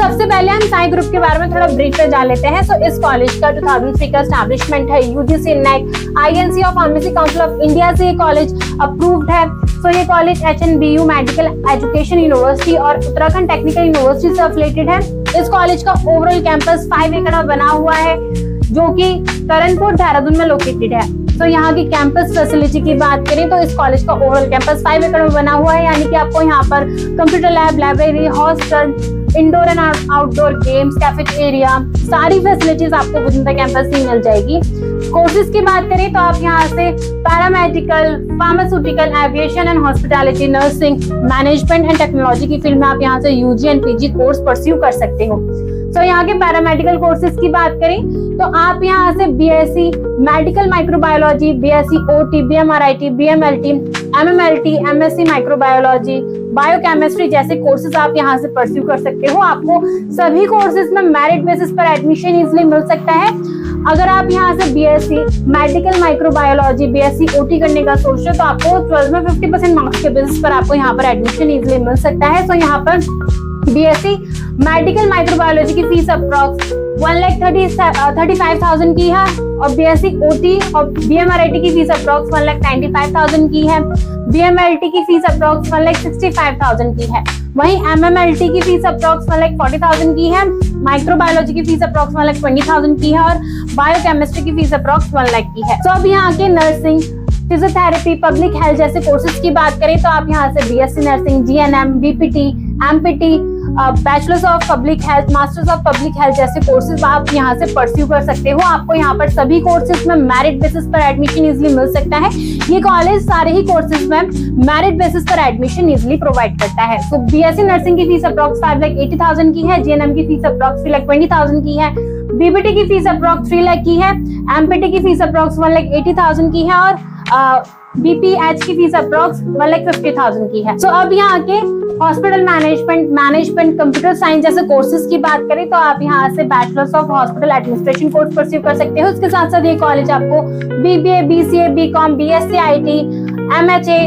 सबसे पहले हम साई ग्रुप के बारे में थोड़ा ब्रीफ में जान लेते हैं। इस कॉलेज का 2003 का एस्टैब्लिशमेंट है, यूजीसी नेक INC और फार्मेसी काउंसिल ऑफ इंडिया से ये कॉलेज अप्रूव्ड है। ये college HNBU medical education university और उत्तराखंड टेक्निकल यूनिवर्सिटी से एफिलिएटेड है। इस कॉलेज का ओवरऑल कैंपस 5 एकड़ में बना हुआ है, जो कि करणपुर देहरादून में लोकेटेड है। यहाँ की कैंपस फैसिलिटी की बात करें तो इस कॉलेज का ओवरऑल कैंपस 5 एकड़ में बना हुआ है, यानी कि आपको यहाँ पर computer lab, library, hostel, indoor and outdoor games, cafeteria, सारी फैसिलिटीज आपको विद इन द कैंपस ही मिल जाएगी। कोर्सेज की बात करें तो आप यहाँ से paramedical, pharmaceutical, aviation and hospitality, nursing, management and technology की फील्ड में आप यहाँ से UG and PG course pursue कर सकते हो। यहाँ के पैरामेडिकल कोर्सेज की बात करें तो आप यहाँ से BSc medical microbiology, BSc OT, BMRIT, BMLT, MMLT, MSc microbiology, biochemistry जैसे कोर्सेज आप यहाँ से परस्यू कर सकते हो। आपको सभी कोर्सेज में मेरिट बेसिस पर एडमिशन इजीली मिल सकता है। अगर आप यहाँ से BSc medical microbiology, BSc OT करने का सोच रहे हो तो आपको 12 में 50% मार्क्स के बेसिस पर आपको यहाँ पर एडमिशन इजीली मिल सकता है। यहाँ पर BSc मेडिकल माइक्रोबायोलॉजी की फीस अप्रॉक्स 1,35,000 की है और BSc OT और BMRIT की फीस अप्रॉक्स 1,95,000 की है। BMLT की फीस अप्रॉक्स 1,65,000 की है। वहीं MMLT की फीस अप्रॉक्स 1,40,000 की है। माइक्रोबायोलॉजी की फीस अप्रॉक्स 1,20,000 की है और बायोकेमिस्ट्री की फीस अप्रॉक्स 1 लाख की है। अब यहाँ के नर्सिंग, फिजियोथेरेपी, पब्लिक हेल्थ जैसे कोर्सेज की बात करें तो आप यहाँ से BSc nursing, GNM, BPT, MPT, bachelors of public health, masters of public health जैसे कोर्सेज आप यहाँ से परस्यू कर सकते हो। आपको यहाँ पर सभी कोर्सेज में मेरिट बेसिस पर एडमिशन इजीली मिल सकता है। ये कॉलेज सारे ही कोर्सेज में मेरिट बेसिस पर एडमिशन इजीली प्रोवाइड करता है। BSc नर्सिंग की फीस अप्रॉक्स 5,80,000 की है, GNM की फीस अप्रॉक्स 3,20,000 की है, BPT की फीस अप्रॉक्स 3 लाख की है, MPT की फीस अप्रॉक्स 1,80,000 की है और BPH की फीस अप्रॉक्स 1,50,000 की है। अब यहाँ के हॉस्पिटल मैनेजमेंट, कंप्यूटर साइंस जैसे कोर्सेज की बात करें तो आप यहाँ से bachelors of hospital administration course pursue कर सकते हो। उसके साथ साथ ये कॉलेज आपको BBA, BCA, BCom, BSc IT, MHA,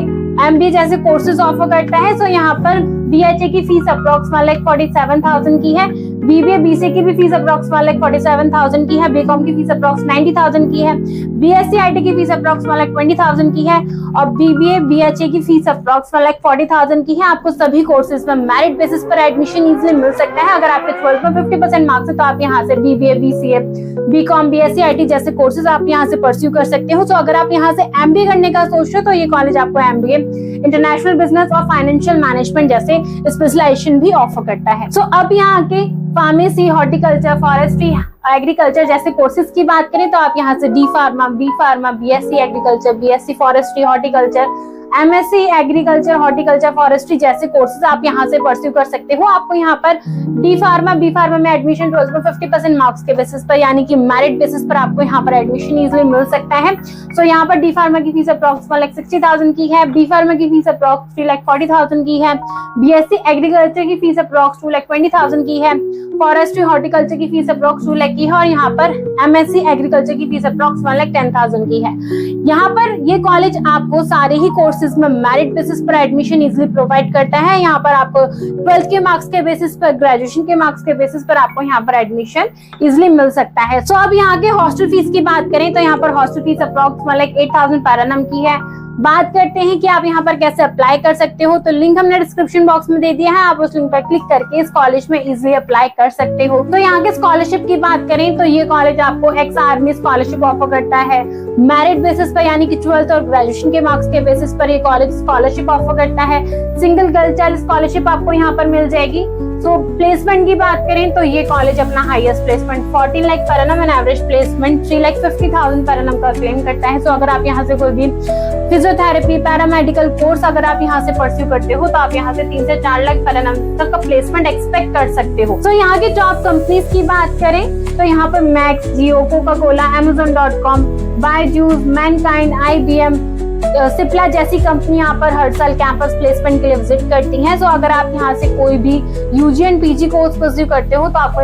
MBA जैसे कोर्सेज ऑफर करता है। यहाँ पर BHA की फीस अप्रॉक्स 1,47,000 की है, BBA, BCA की भी फीस अप्रॉक्स 1,47,000 की है, BCom की फीस अप्रॉक्स 90,000 की है, BSc IT की फीस अप्रॉक्स 1,20,000 की है और BBA, BHA की फीस अप्रॉक्स 1,40,000 की है। आपको सभी कोर्सेज में मेरिट बेसिस पर एडमिशन इजीली मिल सकता है। अगर आपके 12 में 50% मार्क्स है तो आप यहाँ से BBA, BCA, BCom, BSc IT जैसे कोर्सेज आप यहाँ से परस्यू कर सकते हो। अगर आप यहाँ से MBA करने का सोच रहे हो तो ये कॉलेज आपको MBA, इंटरनेशनल बिजनेस और फाइनेंशियल मैनेजमेंट जैसे स्पेशलाइजेशन भी ऑफर करता है। अब यहाँ के फार्मेसी, हॉर्टिकल्चर, फॉरेस्ट्री, एग्रीकल्चर जैसे कोर्सेज की बात करें तो आप यहाँ से D pharma, B pharma, BSc agriculture, BSc forestry, horticulture, MSc agriculture, horticulture, forestry जैसे कोर्सेज आप यहाँ से परस्यू कर सकते हो। आपको यहाँ पर D फार्मा, B फार्मा में एडमिशन 12 में 50% मार्क्स के बेसिस पर यानी कि मेरिट बेसिस पर आपको यहाँ पर एडमिशन इजीली मिल सकता है। यहाँ पर D फार्मा की फीस अप्रॉक्स 1,60,000 की है, B फार्मा की फीस अप्रॉक्स 3,40,000 की है, BSc एग्रीकल्चर की फीस अप्रॉक्स 2,20,000 की है, फॉरेस्ट्री, हॉर्टिकल्चर की फीस अप्रॉक्स 2 लाख की है और यहाँ पर MSc एग्रीकल्चर की फीस अप्रॉक्स 1,10,000 की है। यहाँ पर ये कॉलेज आपको सारे ही कोर्सेज में मेरिट बेसिस पर एडमिशन इजीली प्रोवाइड करता है। यहाँ पर आपको 12th के मार्क्स के बेसिस पर, ग्रेजुएशन के मार्क्स के बेसिस पर आपको यहाँ पर एडमिशन इजीली मिल सकता है। अब यहाँ के हॉस्टल फीस की बात करें तो यहाँ पर hostel fees approx 1,08,000 per annum की है। बात करते हैं कि आप यहाँ पर कैसे अप्लाई कर सकते हो, तो लिंक हमने डिस्क्रिप्शन बॉक्स में दे दिया है। आप उस लिंक पर क्लिक करके इस कॉलेज में इजीली अप्लाई कर सकते हो। यहाँ के स्कॉलरशिप की बात करें तो ये कॉलेज आपको एक्स आर्मी स्कॉलरशिप ऑफर करता है मेरिट बेसिस पर, यानी कि 12th और ग्रेजुएशन के मार्क्स के बेसिस पर ये कॉलेज स्कॉलरशिप ऑफर करता है। सिंगल गर्ल चाइल्ड स्कॉलरशिप आपको यहाँ पर मिल जाएगी। प्लेसमेंट की बात करें तो ये कॉलेज अपना highest placement 14 lakh per annum and average placement 3,50,000 per annum का क्लेम करता है। अगर आप यहाँ से कोई भी फिजियोथेरेपी, पैरामेडिकल कोर्स अगर आप यहाँ से परस्यू करते हो तो आप यहाँ से 3 से 4 लाख पर एनम तक का प्लेसमेंट एक्सपेक्ट कर सकते हो। यहाँ की टॉप कंपनीज की बात करें तो यहाँ पर Max, Jio, Coca Cola, Amazon.com, Byju's, Mankind, IBM, Cipla जैसी कंपनी यहाँ पर हर साल कैंपस प्लेसमेंट के लिए विजिट करती हैं। अगर आप यहाँ से कोई भी UG and PG course pursue करते हो तो आपको